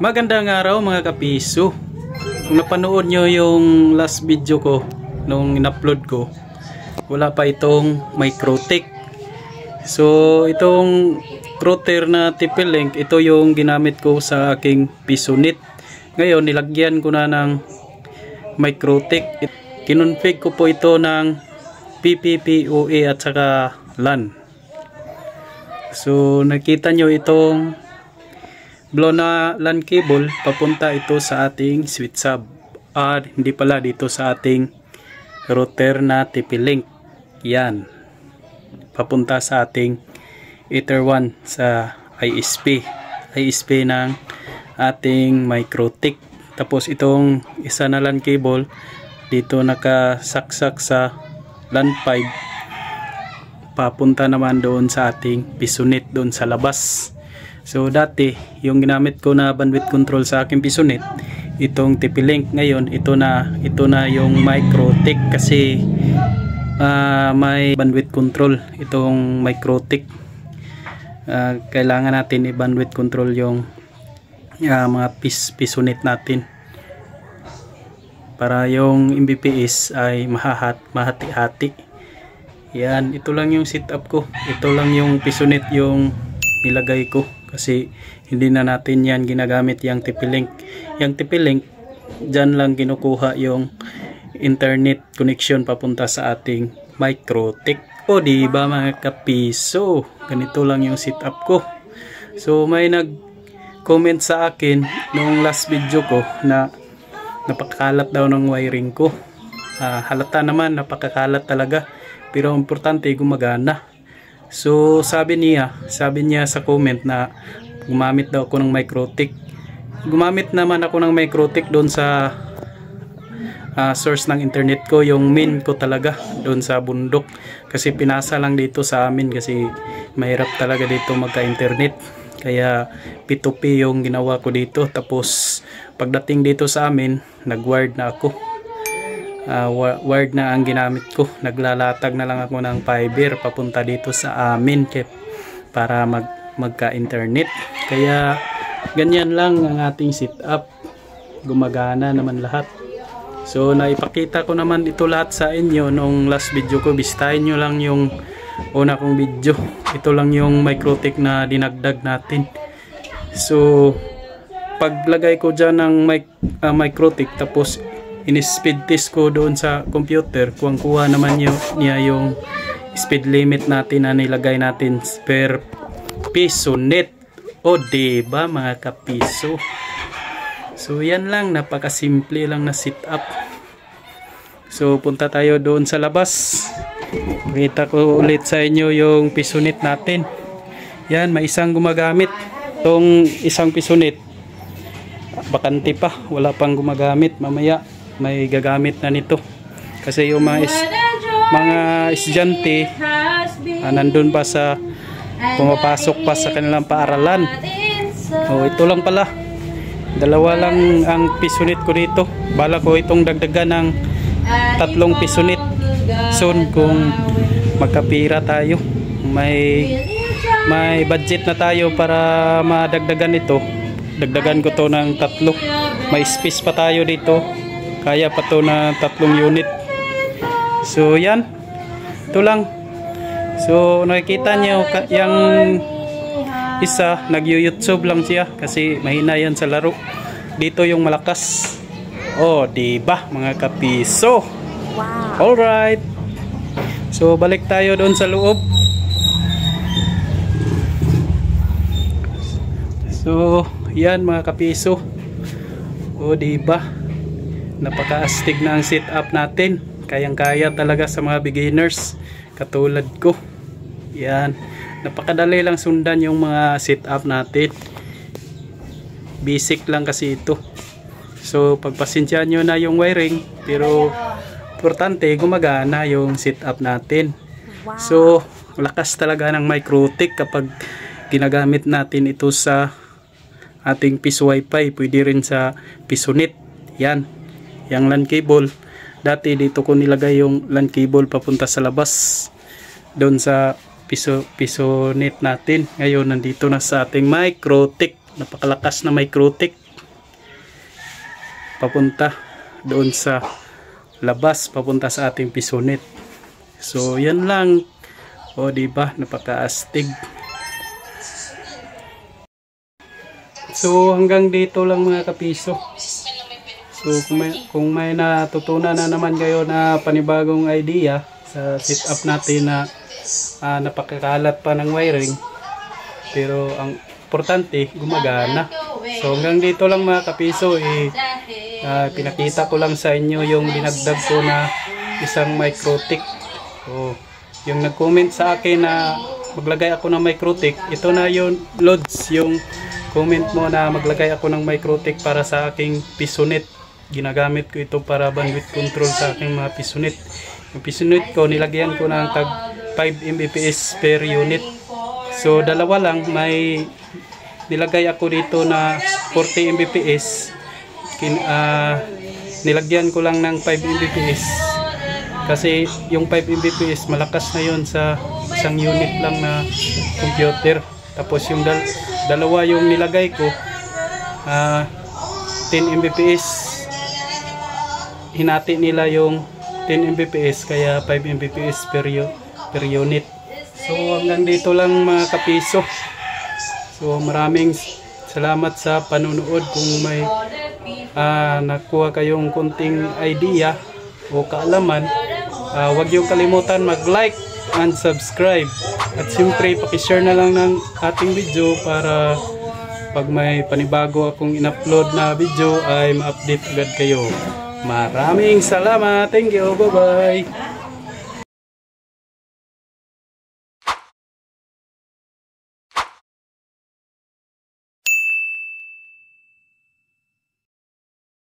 Magandang araw mga kapiso. Kung napanood nyo yung last video ko nung in-upload ko, wala pa itong Microtech. So itong router na TP-Link, ito yung ginamit ko sa aking Pisonit. Ngayon nilagyan ko na ng Microtech. Kinonfig ko po ito ng PPPoE at saka LAN. So nakita nyo itong blow na LAN cable, papunta ito sa ating switch hub. Hindi pala, dito sa ating router na TP-Link. Yan. Papunta sa ating Ether 1 sa ISP ng ating Microtech. Tapos itong isa na LAN cable dito nakasaksak sa LAN 5. Papunta naman doon sa ating Pisonit doon sa labas. So dati yung ginamit ko na bandwidth control sa aking Pisonit, itong TP-Link. Ngayon ito na yung Microtech kasi may bandwidth control itong Microtech. Kailangan natin i-bandwidth control yung mga Pisonit natin para yung Mbps ay mahati-hati. Yan, ito lang yung setup ko. Ito lang yung Pisonit yung nilagay ko kasi hindi na natin yan ginagamit yung TP-Link. Yung TP-Link, dyan lang kinukuha yung internet connection papunta sa ating Microtech. O diba mga kapiso, ganito lang yung setup ko. So may nag-comment sa akin nung last video ko na napakakalat daw ng wiring ko. Halata naman, napakakalat talaga, pero importante gumagana. So sabi niya sa comment na gumamit daw ako ng Microtech. Gumamit naman ako ng Microtech doon sa source ng internet ko, yung main ko talaga doon sa bundok, kasi pinasa lang dito sa amin kasi mahirap talaga dito magka-internet. Kaya P2P yung ginawa ko dito. Tapos pagdating dito sa amin, nag-wired na ako. Wired na ang ginamit ko. Naglalatag na lang ako ng fiber papunta dito sa amin para magka-internet. Kaya ganyan lang ang ating setup. Gumagana naman lahat. So naipakita ko naman ito lahat sa inyo nung last video ko. Bistahin nyo lang yung una kong video. Ito lang yung Microtech na dinagdag natin. So paglagay ko dyan ng Microtech, tapos in-speed test ko doon sa computer, kuha naman niya yung speed limit natin na nilagay natin per Pisonit. O diba mga kapiso? So yan lang, napakasimple lang na setup. So punta tayo doon sa labas. Pakita ko ulit sa inyo yung Pisonit natin. Yan, may isang gumagamit. Itong isang Pisonit, bakante pa, wala pang gumagamit. Mamaya may gagamit na nito kasi yung mga estudyante nandun pa sa pumapasok pa sa kanilang paaralan. Ito lang pala, dalawa lang ang Pisonit ko dito. Bala ko itong dagdagan ng 3 Pisonit soon kung magkapira tayo, may budget na tayo para madagdagan ito. Dagdagan ko to ng 3. May space pa tayo dito, kaya pa to na 3 unit. So yan, ito lang. So nakikita nyo yung isa nag-YouTube lang siya kasi mahina yan sa laro. Dito yung malakas. O diba mga kapiso? Wow. Alright, so balik tayo doon sa loob. So yan mga kapiso. O diba, napaka-astig na ang setup natin. Kayang-kaya talaga sa mga beginners katulad ko. Yan, napakadali lang sundan yung mga setup natin. Basic lang kasi ito. So pagpasensyahan nyo na yung wiring, pero importante gumagana yung setup natin. So lakas talaga ng Microtech kapag ginagamit natin ito sa ating Piso Wi-Fi. Pwede rin sa Pisonit. Yan, yung LAN cable, dati dito ko nilagay yung LAN cable papunta sa labas doon sa Pisonit natin. Ngayon nandito na sa ating Microtech. Napakalakas na Microtech. papunta doon sa labas, papunta sa ating pisonet. So yan lang. O diba, napakaastig. So hanggang dito lang mga kapiso. So kung may natutunan na naman kayo na panibagong idea sa setup natin na napakakalat pa ng wiring, pero ang importante gumagana. So hanggang dito lang mga kapiso, pinakita ko lang sa inyo yung dinagdag ko na isang microtik. So yung nag-comment sa akin na maglagay ako ng microtik, ito na yung loads, yung comment mo na maglagay ako ng microtik para sa aking pisonet. Ginagamit ko ito para bandwidth control sa aking mga pisonet. Yung pisonet ko, nilagyan ko ng tag 5 Mbps per unit. So dalawa lang, may nilagay ako dito na 40 Mbps. Nilagyan ko lang ng 5 Mbps. Kasi yung 5 Mbps malakas na yon sa isang unit lang na computer. Tapos yung dalawa yung nilagay ko, 10 Mbps. Hinati nila yung 10 Mbps kaya 5 Mbps per unit. So hanggang dito lang mga kapiso. So maraming salamat sa panunood. Kung may nakuha kayong kunting idea o kaalaman, huwag niyong kalimutan mag-like and subscribe. At siyempre pakishare na lang ng ating video para pag may panibago akong in-upload na video ay ma-update agad kayo. Maraming salamat. Thank you. Bye-bye.